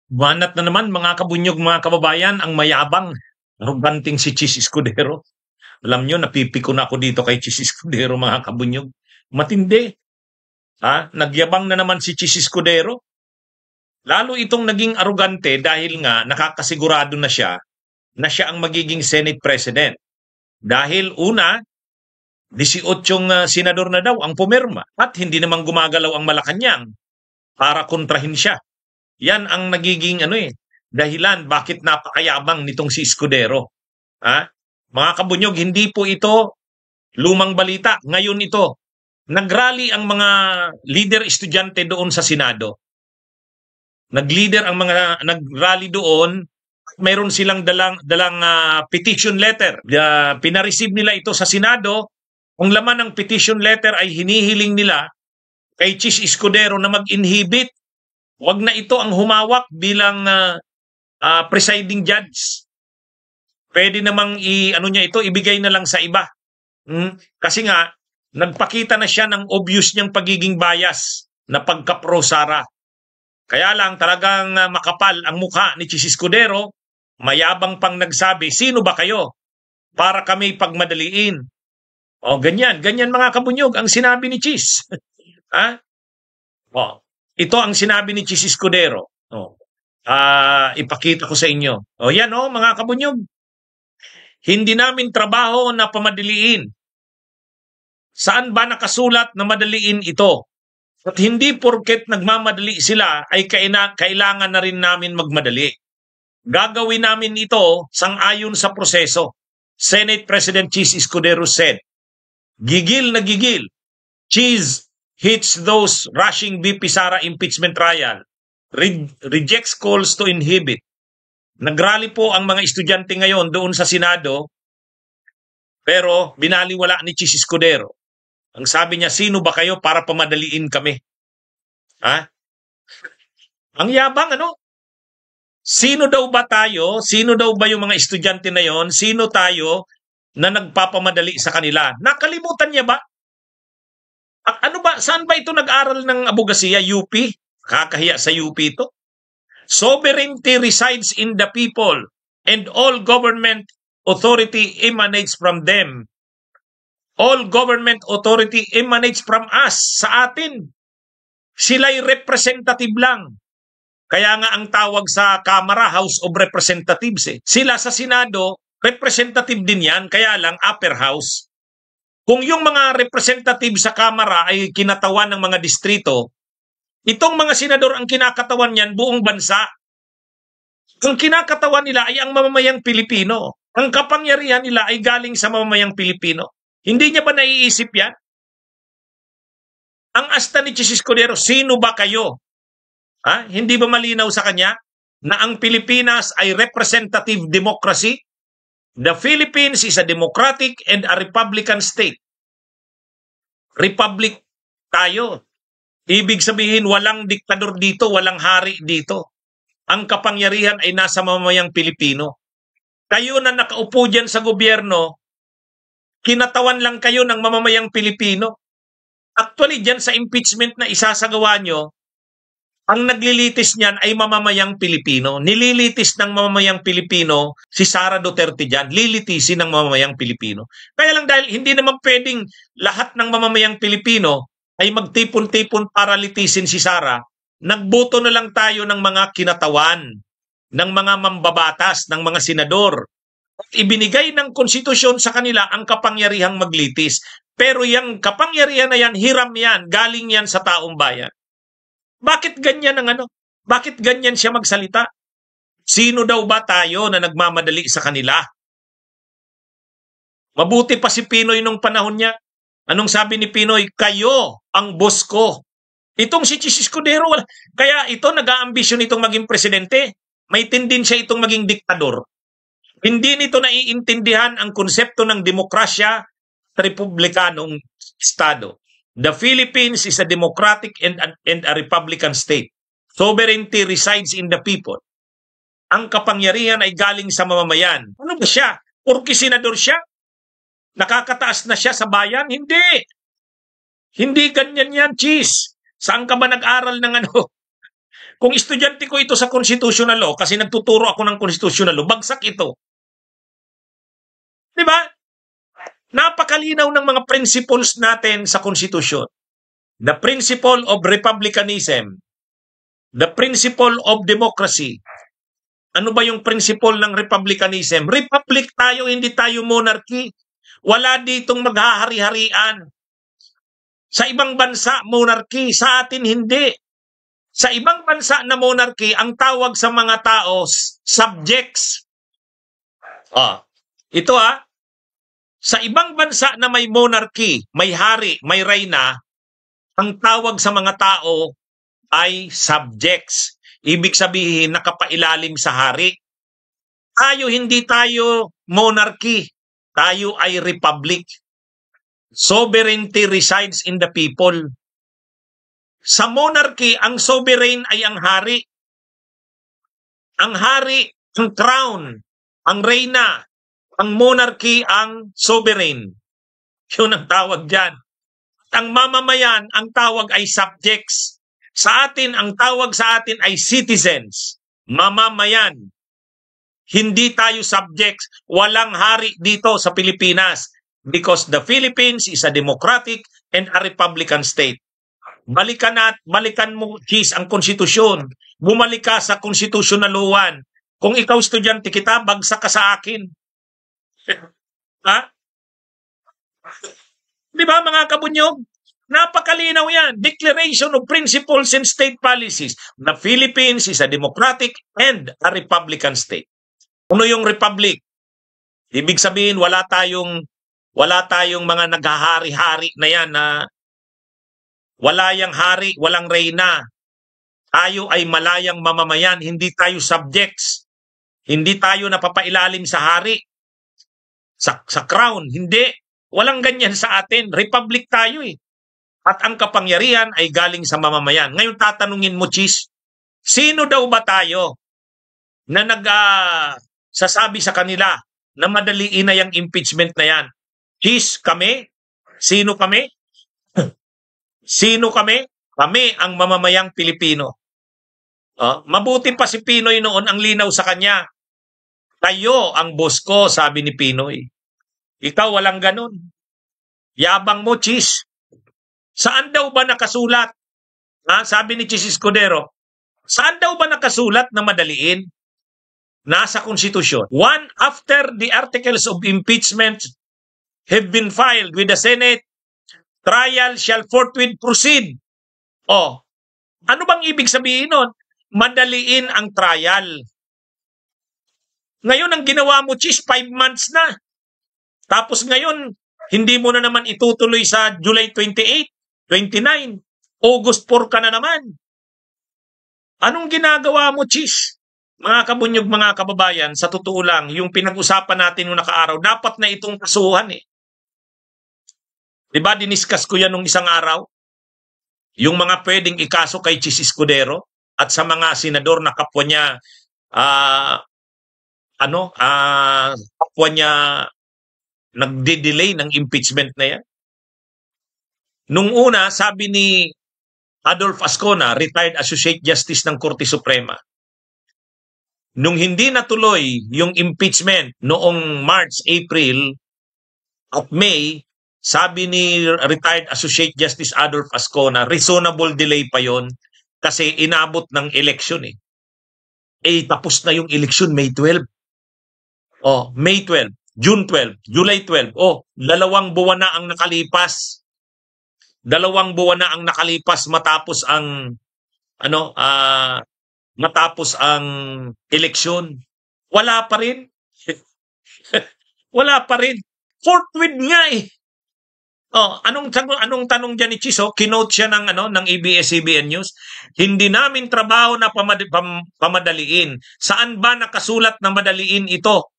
Banat na naman mga kabunyog, mga kababayan, ang mayabang. Arroganting si Chis Escudero. Alam nyo, napipiko na ako dito kay Chis Escudero, mga kabunyog. Matindi. Ha? Nagyabang na naman si Chis Escudero. Lalo itong naging arugante dahil nga nakakasigurado na siya ang magiging Senate President. Dahil una, 18 senador na daw ang pumirma at hindi naman gumagalaw ang Malacanang para kontrahin siya. Yan ang nagiging dahilan bakit napakayabang nitong si Escudero. Ha? Mga kabunyog, hindi po ito lumang balita. Ngayon ito, nagrally ang mga leader estudyante doon sa Senado. Nagrally doon, mayroon silang dalang petition letter. Pinareceive nila ito sa Senado. Ang laman ng petition letter ay hinihiling nila kay Chis Escudero na mag-inhibit. Wag na ito ang humawak bilang presiding judge. Pwede namang ibigay na lang sa iba. Kasi nga, nagpakita na siya ng obvious niyang pagiging bias na pagka-pro Sara. Kaya lang talagang makapal ang mukha ni Chis Escudero, mayabang pang nagsabi, sino ba kayo para kami pagmadaliin? O ganyan mga kabunyog ang sinabi ni Chis. Ha? O, ito ang sinabi ni Chis Escudero. Ipakita ko sa inyo. O yan mga kabunyog. Hindi namin trabaho na pamadaliin. Saan ba nakasulat na madaliin ito? At hindi porket nagmamadali sila ay kailangan na rin namin magmadali. Gagawin namin ito sang-ayon sa proseso. Senate President Chis Escudero said, gigil na gigil. Chis hits those rushing VP Sara impeachment trial. Rejects calls to inhibit. Nagrally po ang mga estudyante ngayon doon sa Senado, pero binaliwala ni Chis Escudero. Ang sabi niya, sino ba kayo para pamadaliin kami? Ha? Ang yabang, Sino daw ba tayo? Sino daw ba yung mga estudyante na yon? Sino tayo na nagpapamadali sa kanila? Nakalimutan niya ba? Ano ba? Saan ba ito nag-aral ng abogasiya? UP? Kakahiya sa UP ito? Sovereignty resides in the people and all government authority emanates from them. All government authority emanates from us, sa atin. Sila'y representative lang. Kaya nga ang tawag sa Kamara, House of Representatives. Sila sa Senado, representative din yan, kaya lang upper house. Kung yung mga representative sa Kamara ay kinatawan ng mga distrito, itong mga senador ang kinakatawan niyan buong bansa. Ang kinakatawan nila ay ang mamamayang Pilipino. Ang kapangyarihan nila ay galing sa mamamayang Pilipino. Hindi niya ba naiisip yan? Ang asta ni Chis Escudero, sino ba kayo? Hindi ba malinaw sa kanya na ang Pilipinas ay representative democracy? The Philippines is a democratic and a republican state. Republic tayo. Ibig sabihin, walang diktador dito, walang hari dito. Ang kapangyarihan ay nasa mamamayang Pilipino. Kayo na nakaupo dyan sa gobyerno, kinatawan lang kayo ng mamamayang Pilipino. Actually, dyan sa impeachment na isasagawa nyo, ang naglilitis niyan ay mamamayang Pilipino. Nililitis ng mamamayang Pilipino si Sara Duterte dyan. Lilitisin ng mamamayang Pilipino. Kaya lang dahil hindi naman pwedeng lahat ng mamamayang Pilipino ay magtipon-tipon para litisin si Sara, nagboto na lang tayo ng mga kinatawan, ng mga mambabatas, ng mga senador. At ibinigay ng konstitusyon sa kanila ang kapangyarihang maglitis. Pero yung kapangyarihan na yan, hiram yan, galing yan sa taong bayan. Bakit ganyan Bakit ganyan siya magsalita? Sino daw ba tayo na nagmamadali sa kanila? Mabuti pa si Pinoy nung panahon niya. Anong sabi ni Pinoy? Kayo ang boss ko. Itong si Chis Escudero, kaya ito nag-aambisyon itong maging presidente. May tendency itong maging diktador. Hindi nito naiintindihan ang konsepto ng demokrasya at republikanong estado. The Philippines is a democratic and a republican state. Sovereignty resides in the people. Ang kapangyarihan ay galing sa mamamayan. Ano ba siya? Porque senador siya? Nakakataas na siya sa bayan? Hindi. Hindi ganyan yan, Chis. Saan ka ba nag-aral ng Kung estudyante ko ito sa constitutional law, kasi nagtuturo ako ng constitutional law, bagsak ito. Di ba? Napakalinaw ng mga principles natin sa konstitusyon. The principle of republicanism, the principle of democracy. Ano ba yung principle ng republicanism? Republic tayo, hindi tayo monarchy. Wala ditong maghahari-harian. Sa ibang bansa, monarchy. Sa atin, hindi. Sa ibang bansa na monarchy, ang tawag sa mga tao, subjects. Ito sa ibang bansa na may monarchy, may hari, may reyna, ang tawag sa mga tao ay subjects. Ibig sabihin, nakapailalim sa hari. Tayo, hindi tayo monarchy. Tayo ay republic. Sovereignty resides in the people. Sa monarchy, ang sovereign ay ang hari. Ang hari, ang crown, ang reyna. Ang monarchy, ang sovereign. Yun ang tawag dyan. At ang mamamayan, ang tawag ay subjects. Sa atin, ang tawag sa atin ay citizens. Mamamayan. Hindi tayo subjects. Walang hari dito sa Pilipinas. Because the Philippines is a democratic and a republican state. Balikan mo, Cheese, ang konstitusyon. Bumalik ka sa constitutional law 1. Kung ikaw estudyante kita, bagsak ka sa akin. Ha? Di ba mga kabunyog? Napakalinaw yan. Declaration of Principles and State Policies. The Philippines is a democratic and a republican state. Ano yung republic? Ibig sabihin, wala tayong mga naghahari-hari na yan na wala yang hari, walang reyna. Tayo ay malayang mamamayan, hindi tayo subjects. Hindi tayo napapailalim sa hari. Sa crown, hindi. Walang ganyan sa atin. Republic tayo eh. At ang kapangyarihan ay galing sa mamamayan. Ngayon tatanungin mo, Cheese, sino daw ba tayo na sasabi sa kanila na madaliin na yung impeachment na yan? Cheese, kami? Sino kami? Sino kami? Kami ang mamamayang Pilipino. Mabuti pa si Pinoy noon, ang linaw sa kanya. Kayo ang boss ko, sabi ni Pinoy. Ikaw walang ganun. Yabang mo, Cheese. Saan daw ba nakasulat? Sabi ni Cheese Escudero, saan daw ba nakasulat na madaliin? Nasa konstitusyon. One, after the articles of impeachment have been filed with the Senate, trial shall forthwith proceed. Ano bang ibig sabihin nun? Madaliin ang trial. Ngayon, ang ginawa mo, Cheese, 5 months na. Tapos ngayon, hindi mo na naman itutuloy sa July 28, 29. August 4 ka na naman. Anong ginagawa mo, Cheese? Mga kabunyog, mga kababayan, sa totoo lang, yung pinag-usapan natin nung nakaaraw, dapat na itong kasuhan eh. Diba, diniscuss ko yan nung isang araw? Yung mga pwedeng ikaso kay Cheese Escudero at sa mga senador na kapwa niya, kapwa niya nagde-delay ng impeachment na yan. Nung una, sabi ni Adolf Ascona, retired Associate Justice ng Korte Suprema, nung hindi natuloy yung impeachment noong March, April at May, sabi ni retired Associate Justice Adolf Ascona, reasonable delay pa yon kasi inabot ng election eh. Tapos na yung election May 12. May 12, June 12, July 12. 2 buwan na ang nakalipas. 2 buwan na ang nakalipas matapos ang eleksyon. Wala pa rin. Wala pa rin. Forthwith nga eh. Anong tanong dyan ni Chiso? Kinote siya ng ABS-CBN News. Hindi namin trabaho na pamadaliin. Saan ba nakasulat na madaliin ito?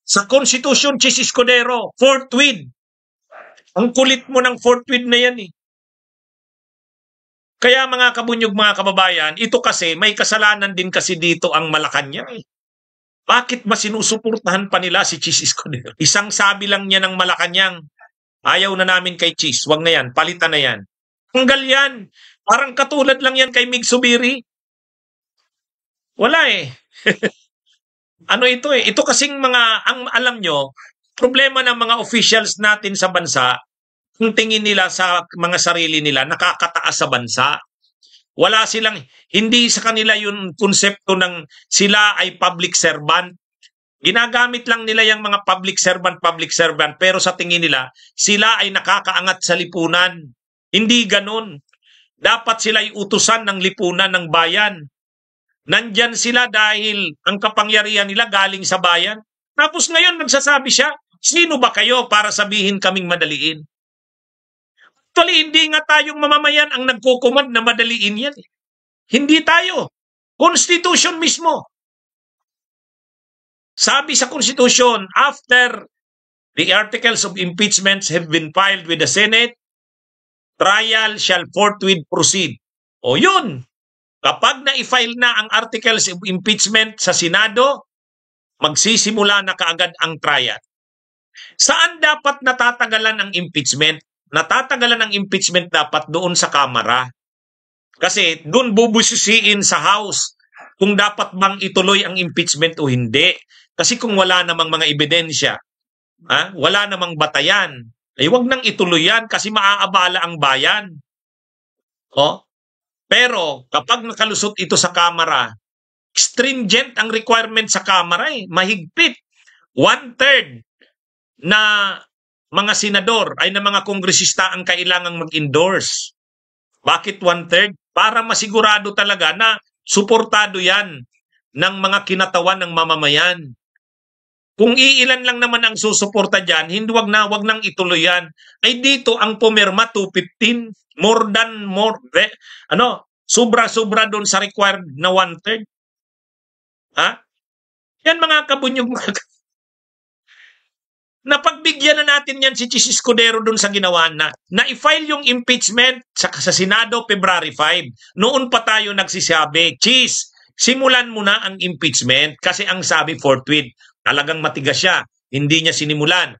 Sa Constitution, Cheese Escudero, forthwith. Ang kulit mo ng forthwith na yan eh. Kaya mga kabunyog, mga kababayan, ito kasi may kasalanan din kasi dito ang Malacanang eh. Bakit ba sinusuportahan pa nila si Cheese Escudero? Isang sabi lang niya ng Malacanang, ayaw na namin kay Cheese, wag na yan, palitan na yan. Tanggal yan. Parang katulad lang yan kay Mig Subiri. Wala eh. Ano ito eh, ito kasing ang alam nyo, problema ng mga officials natin sa bansa, kung tingin nila sa mga sarili nila, nakakataas sa bansa. Wala silang, hindi sa kanila yung konsepto ng sila ay public servant. Ginagamit lang nila yung mga public servant, pero sa tingin nila, sila ay nakakaangat sa lipunan. Hindi ganun. Dapat sila ay utusan ng lipunan ng bayan. Nandyan sila dahil ang kapangyarihan nila galing sa bayan. Tapos ngayon nagsasabi siya, sino ba kayo para sabihin kaming madaliin? Actually, hindi nga tayong mamamayan ang nagkukumand na madaliin yan. Hindi tayo. Constitution mismo. Sabi sa Constitution, after the articles of impeachment have been filed with the Senate, trial shall forthwith proceed. O yun, kapag na-file na ang articles of impeachment sa Senado, magsisimula na kaagad ang trial. Saan dapat natatagalan ang impeachment? Natatagalan ang impeachment dapat doon sa Kamara. Kasi doon bubusisiin sa House kung dapat bang ituloy ang impeachment o hindi. Kasi kung wala namang mga ebidensya, wala namang batayan, ay wag nang ituloy yan kasi maaabala ang bayan. Pero kapag nakalusot ito sa Kamara, stringent ang requirement sa Kamara eh. Mahigpit. 1/3 na mga senador ay na mga kongresista ang kailangang mag-endorse. Bakit 1/3? Para masigurado talaga na suportado yan ng mga kinatawan ng mamamayan. Kung iilan lang naman ang susuporta dyan, hindi wag nang ituloy yan. Ay dito ang pumirma 215, sobra-sobra doon sa required na 1/3. Yan mga kabunyog, napagbigyan na natin yan si Chis Escudero doon sa ginawa na. Na-file yung impeachment sa Senado February 5. Noon pa tayo nagsisabi, Chis, simulan mo na ang impeachment kasi ang sabi forthwith. Talagang matigas siya. Hindi niya sinimulan.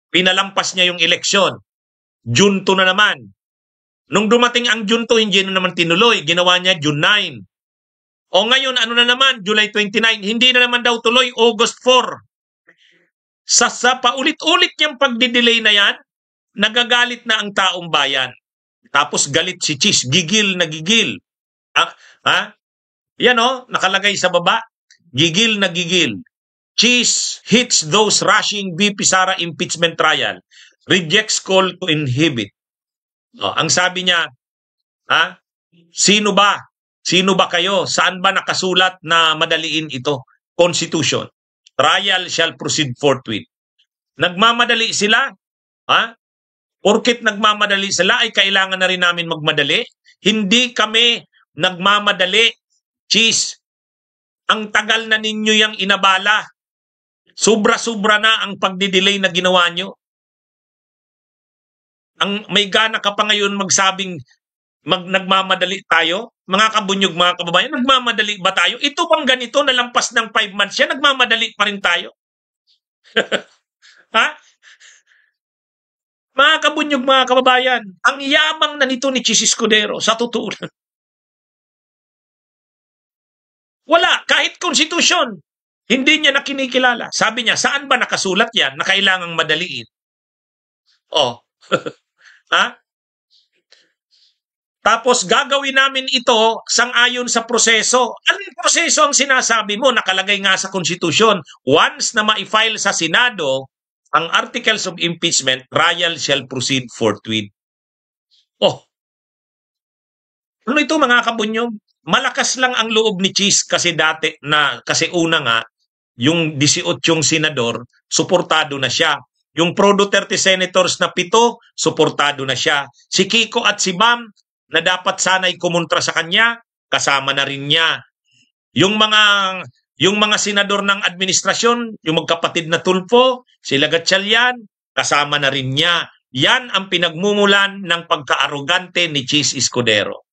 Pinalampas niya yung eleksyon. June 2 na naman. Nung dumating ang June 2, hindi na naman tinuloy. Ginawa niya June 9. O ngayon, ano na naman? July 29. Hindi na naman daw tuloy. August 4. Sa paulit-ulit niyang pagdidelay na yan, nagagalit na ang taong bayan. Tapos galit si Chis. Gigil na gigil. Yan nakalagay sa baba. Gigil na gigil. Chis hits those rushing VP Sara impeachment trial. Rejects call to inhibit. Ang sabi niya, sino ba? Sino ba kayo? Saan ba nakasulat na madaliin ito? Constitution. Trial shall proceed forthwith. Nagmamadali sila? Porket nagmamadali sila ay kailangan na rin namin magmadali? Hindi kami nagmamadali. Chis, ang tagal na ninyo yung inabala. Sobra-sobra na ang pagdidelay na ginawa nyo. May gana ka pa ngayon magsabing nagmamadali tayo? Mga kabunyog, mga kababayan, nagmamadali ba tayo? Ito bang ganito, nalampas ng 5 months yan, nagmamadali pa rin tayo? Mga kabunyog, mga kababayan, ang yamang na nito ni Chis Escudero, sa totoo lang. Wala, kahit konstitusyon. Hindi niya na kinikilala. Sabi niya, saan ba nakasulat yan na kailangang madaliin? Tapos gagawin namin ito sang-ayon sa proseso. Anong proseso ang sinasabi mo? Nakalagay nga sa konstitusyon. Once na ma-file sa Senado ang articles of impeachment, trial shall proceed forthwith. Ano ito mga kabunyog? Malakas lang ang loob ni Chis kasi una nga, yung 18 senador, suportado na siya. Yung Pro Duterte senators na 7, suportado na siya. Si Kiko at si Bam, na dapat sana'y kumontra sa kanya, kasama na rin niya. Yung mga senador ng administrasyon, yung magkapatid na Tulfo, sila Gatchalian, kasama na rin niya. Yan ang pinagmumulan ng pagkaarogante ni Chis Escudero.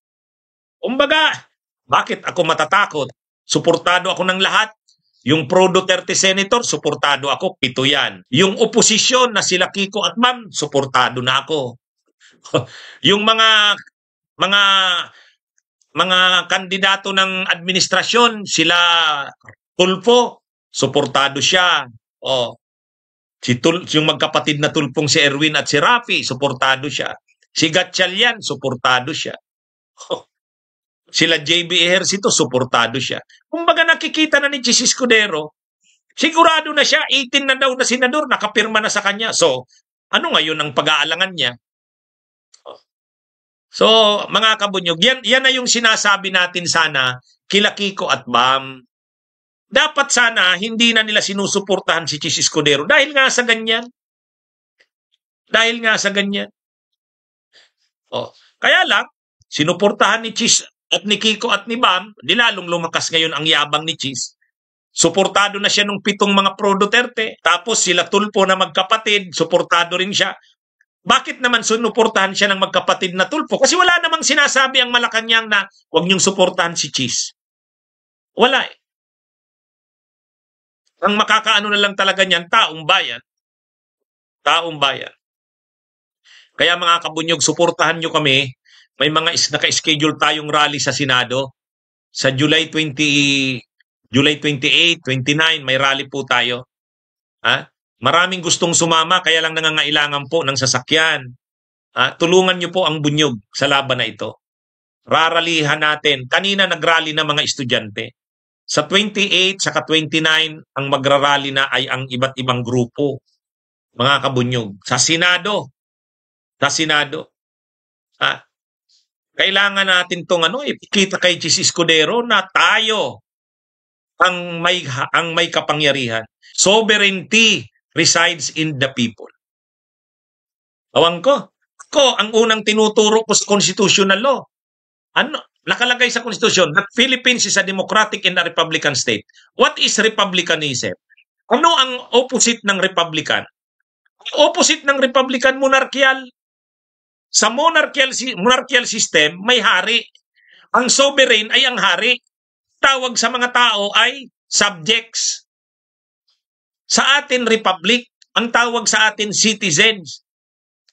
Kumbaga, bakit ako matatakot? Suportado ako ng lahat. Yung Pro Duterte senator, suportado ako, 7 yan. Yung oposisyon na sila Kiko at Ma'am, suportado na ako. Yung mga mga kandidato ng administrasyon, sila Tulfo, suportado siya. O, yung magkapatid na Tulfong si Erwin at si Rafi, suportado siya. Si Gatchalian, suportado siya. Sila JB Ejercito, suportado siya. Kumbaga nakikita na ni Chis Escudero, sigurado na siya, 18 na daw na senador, nakapirma na sa kanya. So, ano ngayon ang pag-aalangan niya? So, mga kabunyog, yan na yung sinasabi natin sana kila Kiko at Bam. Dapat sana hindi na nila sinusuportahan si Chis Escudero dahil nga sa ganyan. Dahil nga sa ganyan. Oh, kaya lang, sinuportahan ni Chis at ni Kiko at ni Bam, di lalong lumakas ngayon ang yabang ni Chis. Suportado na siya nung 7 mga pro Duterte, tapos sila Tulfo na magkapatid, suportado rin siya. Bakit naman sinuportahan siya ng magkapatid na Tulfo? Kasi wala namang sinasabi ang Malacanang na huwag niyong suportahan si Chis. Wala eh. Ang makakaano na lang talaga niyan, taong bayan. Taong bayan. Kaya mga kabunyog, suportahan nyo kami. May mga naka-schedule tayong rally sa Senado. Sa July 28, 29, may rally po tayo. Ha? Maraming gustong sumama, kaya lang nangangailangan po ng sasakyan. Tulungan nyo po ang bunyog sa laban na ito. Raralihan natin. Kanina nagrally na mga estudyante. Sa 28 saka 29, ang magrarally na ay ang iba't ibang grupo. Mga kabunyog. Sa Senado. Kailangan natin itong ipikita kay Chis Escudero na tayo ang may kapangyarihan. Sovereignty resides in the people. Awang ko. Ako, ang unang tinuturo ko sa constitutional law. Nakalagay sa konstitusyon that Philippines is a democratic and a republican state. What is republicanism? Ano ang opposite ng republican? Ang opposite ng republican, monarchial. Sa monarchial system, may hari. Ang sovereign ay ang hari. Tawag sa mga tao ay subjects. Sa atin, republic. Ang tawag sa atin, citizens.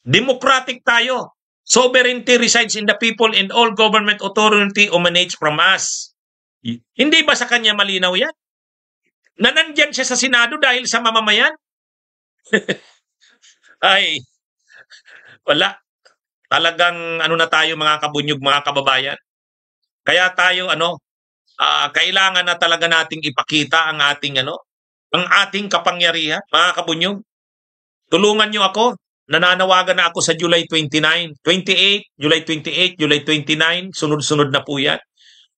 Democratic tayo. Sovereignty resides in the people and all government authority emanates from us. Hindi ba sa kanya malinaw yan? Na nandyan siya sa Senado dahil sa mamamayan? Ay, wala. Talagang na tayo mga kabunyog, mga kababayan. Kaya tayo kailangan na talaga nating ipakita ang ating kapangyarihan, mga kabunyog. Tulungan niyo ako. Nananawagan na ako sa July 29, 28, July 28, July 29, sunod-sunod na po yan.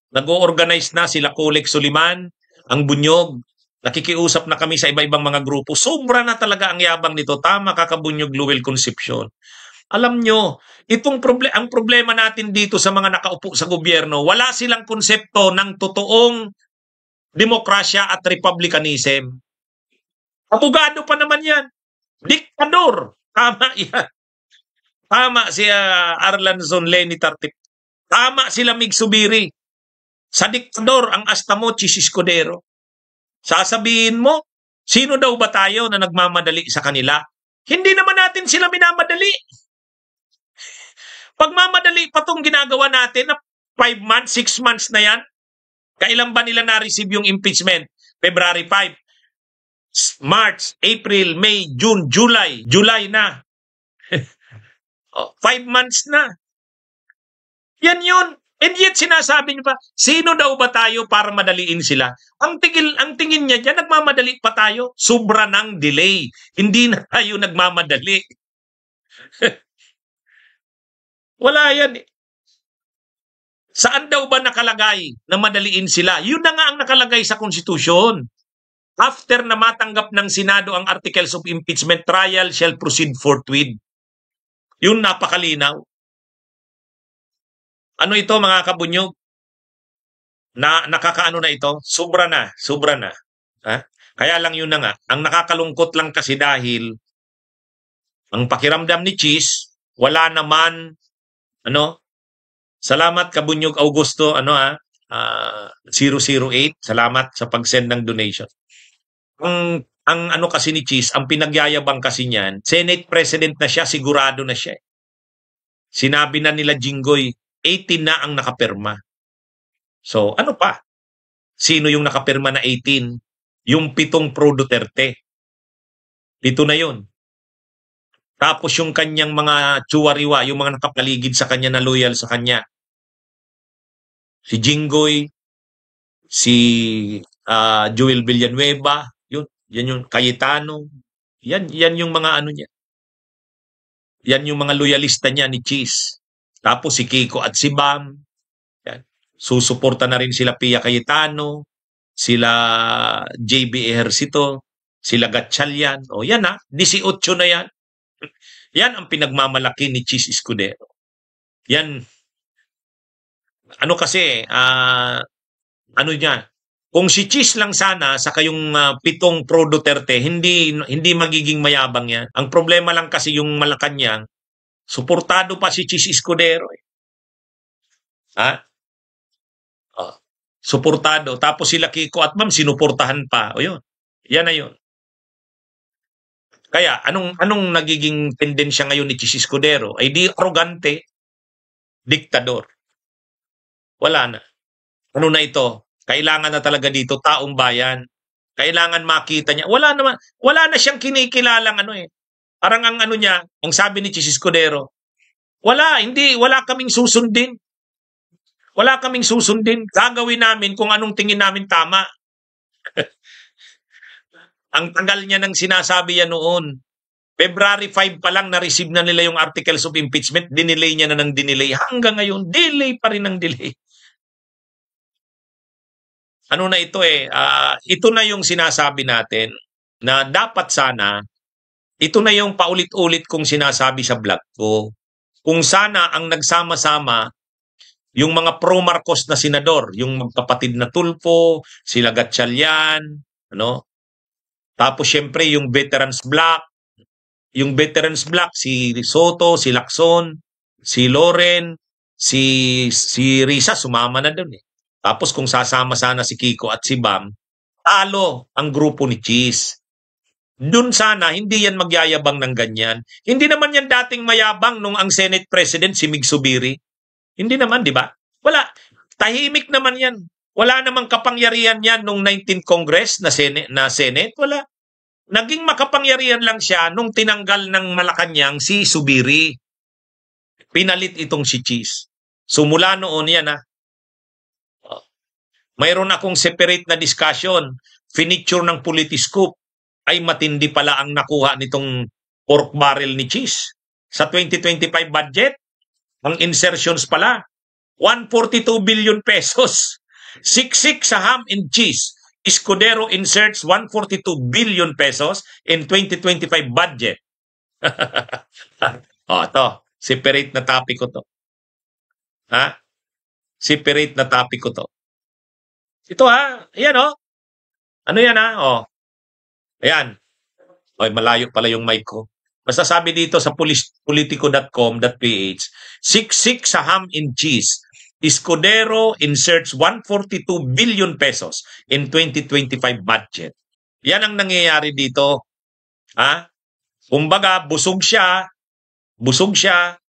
Nag-o-organize na sila Colex Suliman, ang Bunyog, nakikiusap na kami sa iba-ibang mga grupo. Sobra na talaga ang yabang nito. Tama ka, Kabunyog Luwel Concepcion. Alam nyo, ang problema natin dito sa mga nakaupo sa gobyerno, wala silang konsepto ng totoong demokrasya at republicanism. Abogado pa naman yan. Diktador. Tama yan. Tama si Arlanzon Leni Tartip. Tama sila Mig Subiri. Sa diktador ang asta mo, Chis Escudero. Sasabihin mo, sino daw ba tayo na nagmamadali sa kanila? Hindi naman natin sila minamadali. Pagmamadali pa itong ginagawa natin na 5 months, 6 months na yan. Kailan ba nila na-receive yung impeachment? February 5. March, April, May, June, July. July na. 5 months na. Yan yun. And yet sinasabi niyo pa, sino daw ba tayo para madaliin sila? Ang tingin niya dyan, nagmamadali pa tayo. Sobra ng delay. Hindi na tayo nagmamadali. Wala yan eh. Saan daw ba nakalagay na madaliin sila? Yun na nga ang nakalagay sa konstitusyon. After na matanggap ng Senado ang articles of impeachment, trial shall proceed forthwith. Yun napakalinaw. Ano ito mga kabunyog? Nakakaano na ito? Sobra na. Ha? Kaya lang yun na nga. Ang nakakalungkot lang kasi dahil ang pakiramdam ni Chis, wala naman, salamat Kabunyog Augusto, 008, salamat sa pag-send ng donation. Ang kasi ni Chis, ang pinagyayabang kasi niyan, Senate President na siya, sigurado na siya. Sinabi na nila Jinggoy, 18 na ang nakapirma. So, ano pa? Sino yung nakapirma na 18? Yung 7 pro Duterte. 7 na yun. Tapos yung kanyang mga tsuwariwa, yung mga nakapaligid sa kanya na loyal sa kanya. Si Jinggoy, si Joel Villanueva, yan yung Cayetano. Yan yung mga ano niya. Yan yung mga loyalista niya ni Cheese. Tapos si Kiko at si Bam. Yan. Susuporta na rin sila Pia Cayetano, sila JB Ejercito, sila Gatchalian. O yan 18 na yan. Yan ang pinagmamalaki ni Cheese Escudero. Yan. Ano kasi, ano niya, kung si Cheese lang sana sa kayong 7 pro Duterte, hindi magiging mayabang yan. Ang problema lang kasi yung Malacanang, suportado pa si Cheese Escudero. Suportado. Tapos sila Kiko at Ma'am sinuportahan pa. O yun. Yan na yun. Kaya anong nagiging tendensya ngayon ni Cheese Escudero? Ay di arrogante, diktador. Wala na. Ano na ito? Kailangan na talaga dito taong bayan. Kailangan makita niya. Wala na siyang kinikilalang ano eh. Parang ang ano niya, ang sabi ni Cheese Escudero, wala kaming susundin. Wala kaming susundin. Gagawin namin kung anong tingin namin tama. Ang tagal niya nang sinasabi yan noon. February 5 pa lang na-receive na nila yung articles of impeachment, dinelay niya na ng dinelay. Hanggang ngayon, delay pa rin ng delay. Ano na ito ito na yung sinasabi natin na dapat sana, ito na yung paulit-ulit kong sinasabi sa vlog ko. Kung sana ang nagsama-sama, yung mga pro-Marcos na senador, yung magkapatid na Tulfo, sila Gatchalian, ano? Tapos syempre yung Veterans Bloc, si Soto, si Lacson, si Loren, si Risa sumama na doon eh. Tapos kung sasama sana si Kiko at si Bam, talo ang grupo ni Cheese. Doon sana, hindi yan magyayabang ng ganyan. Hindi naman yan dating mayabang nung ang Senate President si Mig Zubiri. Hindi naman, di ba? Wala. Tahimik naman yan. Wala namang kapangyarihan yan nung 19th Congress na Senate. Wala. Naging makapangyarihan lang siya nung tinanggal ng Malacanang si Zubiri. Pinalit itong si Cheese. So mula noon yan mayroon akong separate na discussion. Finiture ng Politiscope ay matindi pala ang nakuha nitong pork barrel ni Cheese. Sa 2025 budget, ang insertions pala, 142 billion pesos. Siksik sa ham and cheese. Escudero inserts 142 billion pesos in 2025 budget. Ito. Separate na topic ko to. Separate na topic ko to. Ito ayan Ano yan Ayan. Malayo pala yung mic ko. Basta sabi dito sa politico.com.ph, siksik sa ham and cheese. Escudero inserts 142 billion pesos in 2025 budget. Yan ang nangyayari dito. Kumbaga, busog siya,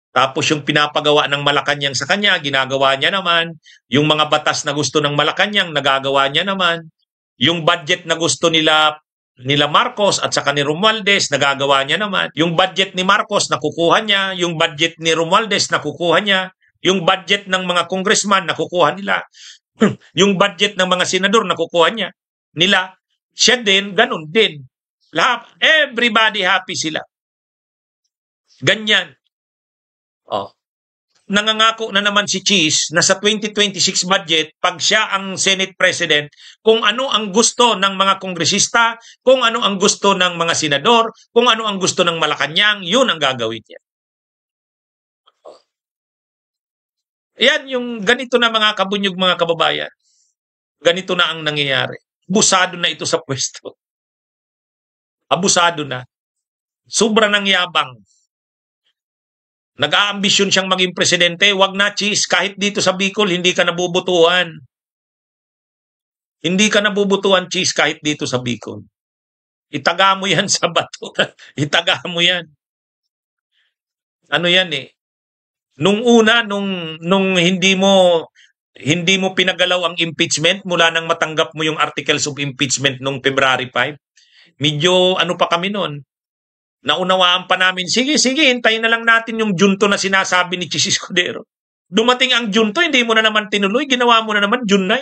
tapos yung pinapagawa ng Malacanang sa kanya, ginagawa niya naman. Yung mga batas na gusto ng Malacanang, nagagawa niya naman. Yung budget na gusto nila Marcos at saka ni Romualdez, nagagawa niya naman. Yung budget ni Marcos, nakukuha niya. Yung budget ni Romualdez, nakukuha niya. Yung budget ng mga congressman, nakukuha nila. Yung budget ng mga senador, nakukuha nila. Siya din, ganun din. Everybody happy sila. Ganyan. Nangangako na naman si Cheese na sa 2026 budget, pag siya ang Senate President, kung ano ang gusto ng mga kongresista, kung ano ang gusto ng mga senador, kung ano ang gusto ng Malacanang, yun ang gagawin niya. Yan yung ganito na mga kabunyog, mga kababayan. Ganito na ang nangyayari. Abusado na ito sa pwesto. Abusado na. Sobra ng yabang. Nag-aambisyon siyang maging presidente, wag na Cheese, kahit dito sa Bicol, hindi ka nabubutuhan. Hindi ka nabubutuhan, Cheese, kahit dito sa Bicol. Itaga mo yan sa bato. Itaga mo yan. Ano yan Nung una, nung hindi mo hindi mo pinagalaw ang impeachment mula nang matanggap mo yung articles of impeachment noong February 5. Medyo ano pa kami noon, naunawaan pa namin, sige, hintayin na lang natin yung junto na sinasabi ni Chis Escudero. Dumating ang junto, hindi mo na naman tinuloy, ginawa mo na naman June 9.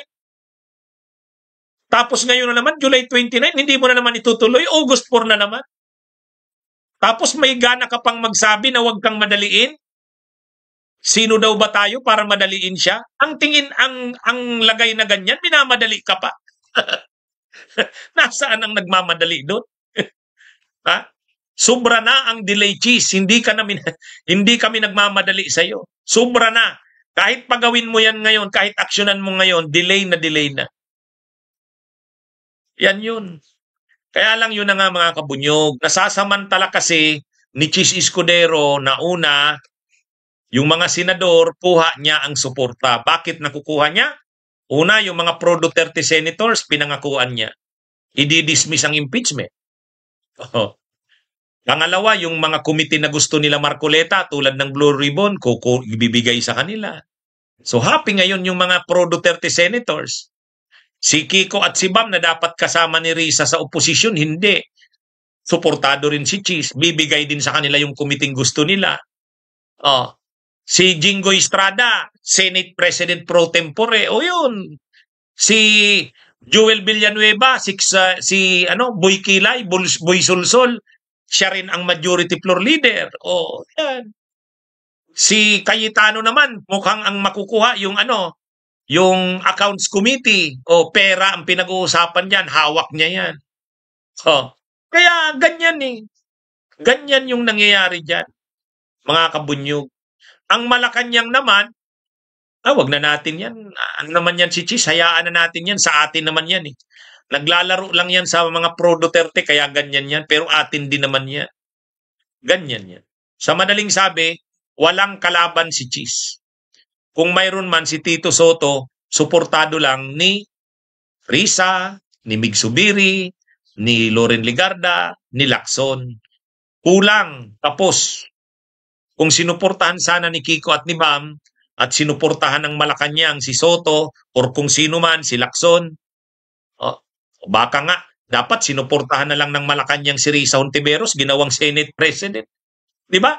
Tapos ngayon na naman, July 29, hindi mo na naman itutuloy, August 4 na naman. Tapos may gana ka pang magsabi na huwag kang madaliin. Sino daw ba tayo para madaliin siya? Ang tingin, ang lagay na ganyan, minamadali ka pa. Nasaan ang nagmamadali doon? Ha? Sobra na ang delay, Chis. Hindi kami nagmamadali sa iyo. Sobra na. Kahit pagawin mo yan ngayon, kahit aksyonan mo ngayon, delay na. Yan yun. Kaya lang yun na nga mga kabunyog. Nasasamantala kasi ni Chis Escudero na una, yung mga senador, kuha niya ang suporta. Bakit nakukuha niya? Una, yung mga pro-Duterte senators, pinangakuan niya. I-dismiss ang impeachment. Pangalawa, yung mga komite na gusto nila Marcoleta, tulad ng Blue Ribbon, ibibigay sa kanila. So happy ngayon yung mga pro-Duterte senators. Si Kiko at si Bam na dapat kasama ni Risa sa oposisyon, hindi. Suportado rin si Chis. Bibigay din sa kanila yung komiting gusto nila. Si Jingo Estrada, Senate President pro tempore. O yun. Si Joel Villanueva, si Boy Kilay, Boy Sulsol, siya rin ang majority floor leader. O yan. Si Cayetano naman, mukhang ang makukuha yung yung accounts committee. O pera ang pinag-uusapan diyan, hawak niya yan. Kaya ganyan eh. Ganyan yung nangyayari diyan, mga kabunyog. Ang Malacanang naman, wag na natin yan. Ano naman yan si Chis? Hayaan na natin yan. Sa atin naman yan eh. Naglalaro lang yan sa mga pro-Duterte, kaya ganyan yan. Pero atin din naman yan. Ganyan yan. Sa madaling sabi, walang kalaban si Chis. Kung mayroon man si Tito Soto, suportado lang ni Risa, ni Mig Subiri, ni Loren Legarda, ni Lacson. Kulang. Tapos. Kung sinuportahan sana ni Kiko at ni Bam at sinuportahan ng Malacanang si Soto or kung sino man si Lacson, baka nga dapat sinuportahan na lang ng Malacanang si Risa Hontiveros, ginawang Senate President. Di ba?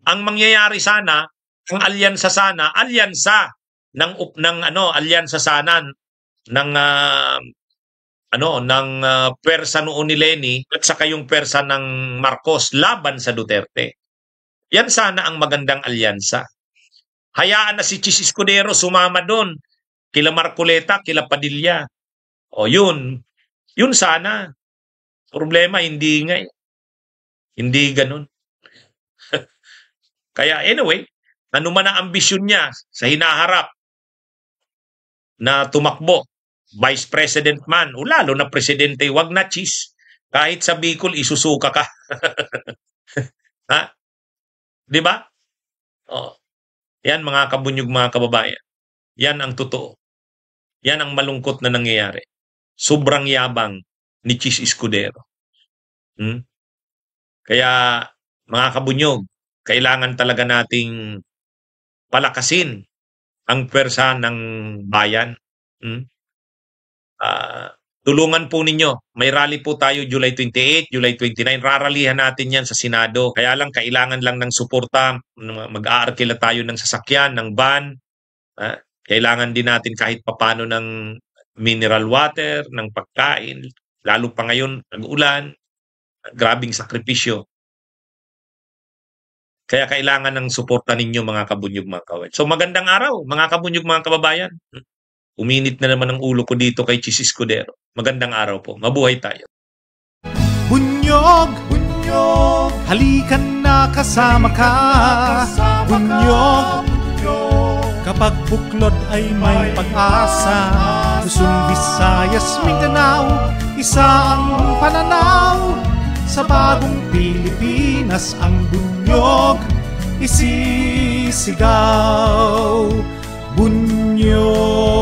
Ang mangyayari sana, ang alyansa sana, alyansa ng pwersa noon ni Leni at saka yung pwersa ng Marcos laban sa Duterte. Yan sana ang magandang alyansa. Hayaan na si Chis Escudero sumama doon. Kila Marcoleta, kila Padilla. Yun. Yun sana. Problema, hindi nga. Hindi ganun. Kaya anyway, ano man ang ambisyon niya sa hinaharap na tumakbo, Vice President man, o lalo na Presidente, wag na Chis. Kahit sa Bicol, isusuka ka. Ha? Di ba? Yan mga kabunyog, mga kababayan. Yan ang totoo. Yan ang malungkot na nangyayari. Sobrang yabang ni Chis Escudero. Kaya mga kabunyog, kailangan talaga nating palakasin ang pwersa ng bayan. Tulungan po ninyo. May rally po tayo July 28, July 29. Raralihan natin yan sa Senado. Kaya lang, kailangan lang ng suporta. Mag-aarkila tayo ng sasakyan, ng van. Kailangan din natin kahit papano ng mineral water, ng pagkain. Lalo pa ngayon, nag-ulan. Grabing sakripisyo. Kaya kailangan ng suporta ninyo mga kabunyog, mga kawal. So magandang araw mga kabunyog, mga kababayan. Uminit na naman ang ulo ko dito kay Chis Escudero. Magandang araw po. Mabuhay tayo. Bunyog, bunyog, halikan na kasama ka. Bunyog, kapag buklod ay may pag-asa. Luzon, Visayas, Mindanao, isa ang pananaw. Sa bagong Pilipinas ang bunyog isisigaw. Bunyog.